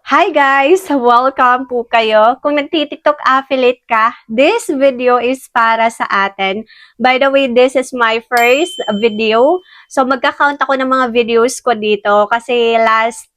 Hi guys! Welcome po kayo. Kung nagti-TikTok affiliate ka, this video is para sa atin. By the way, this is my first video. So magka-count ako ng mga videos ko dito kasi last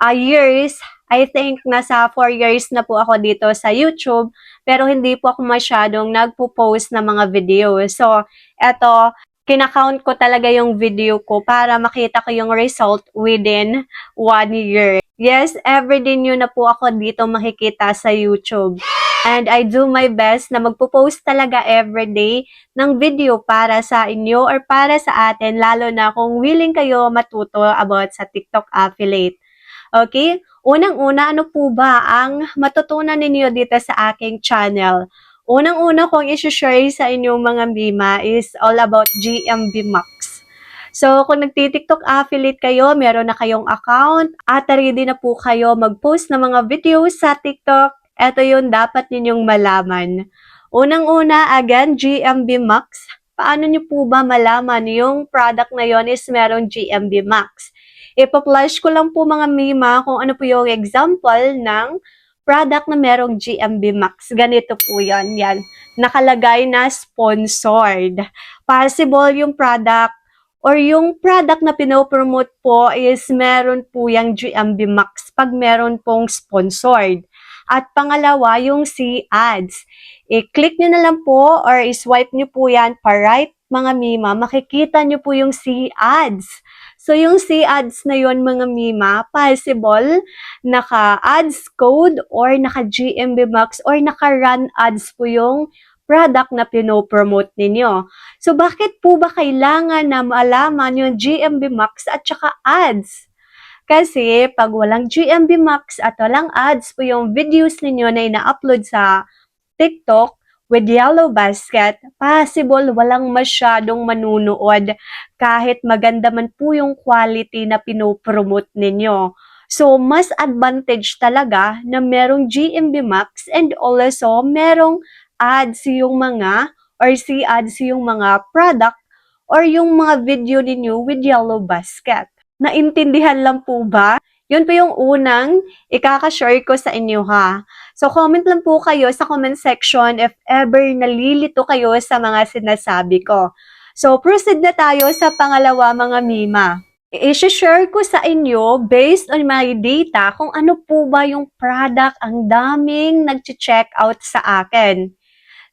years, I think nasa 4 years na po ako dito sa YouTube, pero hindi po ako masyadong nagpo-post ng mga video. So, eto, kinakount ko talaga yung video ko para makita ko yung result within 1 year. Yes, everyday nyo na po ako dito makikita sa YouTube. And I do my best na magpo-post talaga everyday ng video para sa inyo or para sa atin, lalo na kung willing kayo matuto about sa TikTok affiliate. Okay? Unang-una, ano po ba ang matutunan ninyo dito sa aking channel? Unang-una kong isi-share sa inyo mga Bima is all about GMB Max. So, kung nagti-TikTok affiliate kayo, meron na kayong account, at ready na po kayo mag-post ng mga videos sa TikTok, ito yung dapat ninyong malaman. Unang-una, again, GMB Max. Paano nyo po ba malaman yung product na yon is merong GMB Max? Ipa-flash ko lang po mga Mima kung ano po yung example ng product na merong GMB Max. Ganito po yan. Yan. Nakalagay na sponsored. Possible yung product or yung product na pinopromote po is meron po yung GMB Max pag meron pong sponsored. At pangalawa, yung C-Ads. I-click nyo na lang po or i-swipe nyo po yan pa-right, mga Mima. Makikita nyo po yung C-Ads. So, yung C-Ads na yon mga Mima, possible naka-ads code or naka-GMB Max or naka-run ads po yung product na pinopromote ninyo. So, bakit po ba kailangan na malaman yung GMB Max at saka ads? Kasi, pag walang GMB Max at walang ads po yung videos ninyo na ina-upload sa TikTok with Yellow Basket, possible walang masyadong manunood kahit maganda man po yung quality na pinopromote ninyo. So, mas advantage talaga na merong GMB Max and also merong ads yung mga or see ads yung mga product or yung mga video ninyo with Yellow Basket. Naintindihan lang po ba? Yun po yung unang ikaka-share ko sa inyo ha. So comment lang po kayo sa comment section if ever nalilito kayo sa mga sinasabi ko. So proceed na tayo sa pangalawa mga Mima. I-share ko sa inyo based on my data kung ano po ba yung product ang daming nag-check out sa akin.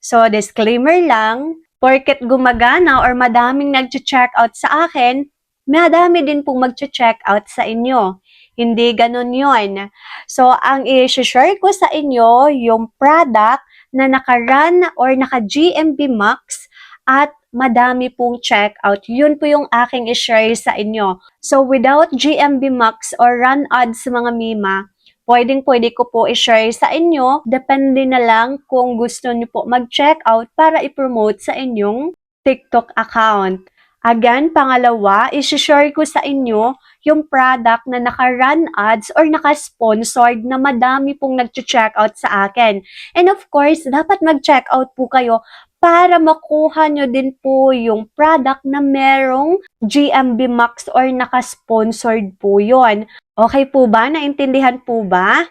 So, disclaimer lang, porket gumagana or madaming nag-check out sa akin, madami din pong mag-check out sa inyo. Hindi ganun yon. So, ang i-share ko sa inyo, yung product na naka-run or naka-GMB Max at madami pong check out. Yun po yung aking i-share sa inyo. So, without GMB Max or run ads mga Mima, pwede ko po i-share sa inyo. Depende na lang kung gusto niyo po mag-check out para i-promote sa inyong TikTok account. Again, pangalawa, i-share ko sa inyo yung product na naka-run ads or naka-sponsored na madami pong nag-check out sa akin. And of course, dapat mag-check out po kayo para makuha nyo din po yung product na merong GMB Max or naka-sponsored po yon. Okay po ba? Naintindihan po ba?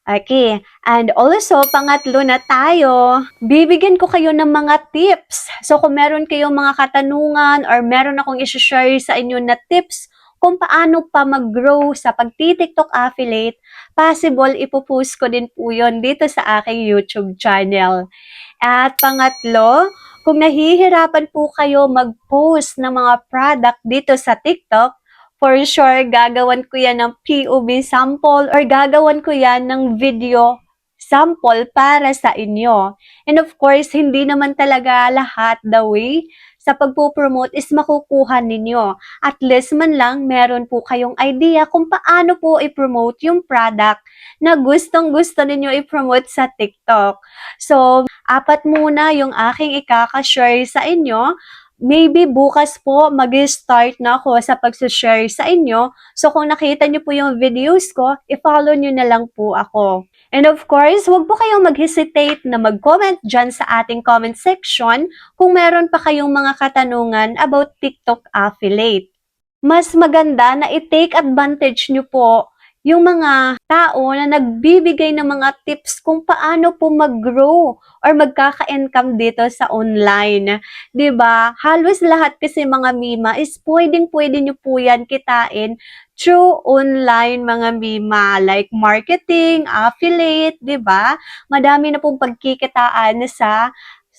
Okay. And also, pangatlo na tayo. Bibigyan ko kayo ng mga tips. So, kung meron kayong mga katanungan or meron akong i-share sa inyo na tips kung paano pa mag-grow sa pag-TikTok affiliate, possible ipopost ko din po yun dito sa aking YouTube channel. At pangatlo, kung nahihirapan po kayo mag-post ng mga product dito sa TikTok, for sure, gagawan ko yan ng POV sample or gagawan ko yan ng video sample para sa inyo. And of course, hindi naman talaga lahat the way sa pagpo-promote is makukuha ninyo. At least man lang, meron po kayong idea kung paano po i-promote yung product na gustong-gusto ninyo i-promote sa TikTok. So, 4 muna yung aking ikaka-share sa inyo. Maybe bukas po mag-start na ako sa pag-share sa inyo. So kung nakita nyo po yung videos ko, i-follow nyo na lang po ako. And of course, huwag po kayong mag-hesitate na mag-comment dyan sa ating comment section kung meron pa kayong mga katanungan about TikTok affiliate. Mas maganda na i-take advantage nyo po yung mga tao na nagbibigay ng mga tips kung paano po mag-grow or magkaka-income dito sa online. 'Di ba? Halos lahat kasi mga Mima is pwedeng-pwede nyo po yan kitain through online mga Mima, like marketing, affiliate, 'di ba? Madami na pong pagkikitaan sa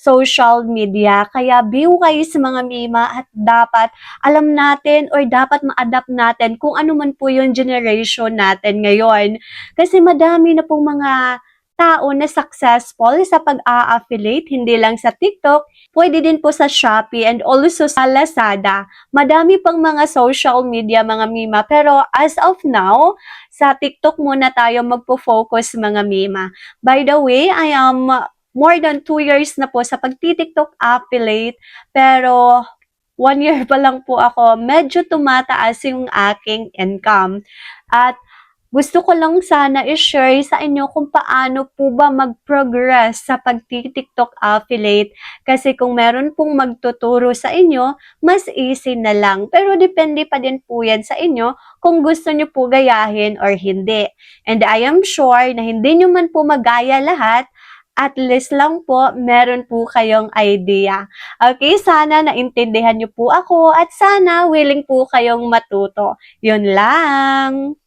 social media. Kaya view kayo sa mga Mima at dapat alam natin or dapat ma-adapt natin kung ano man po yung generation natin ngayon. Kasi madami na pong mga tao na successful sa pag-a-affiliate, hindi lang sa TikTok, pwede din po sa Shopee and also sa Lazada. Madami pang mga social media mga Mima, pero as of now, sa TikTok muna tayo magpo-focus mga Mima. By the way, I am more than 2 years na po sa pagti-TikTok affiliate, pero 1 year pa lang po ako, medyo tumataas yung aking income. At gusto ko lang sana i-share sa inyo kung paano po ba mag-progress sa pagti-TikTok affiliate. Kasi kung meron pong magtuturo sa inyo, mas easy na lang. Pero depende pa din po yan sa inyo kung gusto nyo po gayahin or hindi. And I am sure na hindi nyo man po magaya lahat, at least lang po, meron po kayong idea. Okay, sana naintindihan niyo po ako at sana willing po kayong matuto. Yun lang.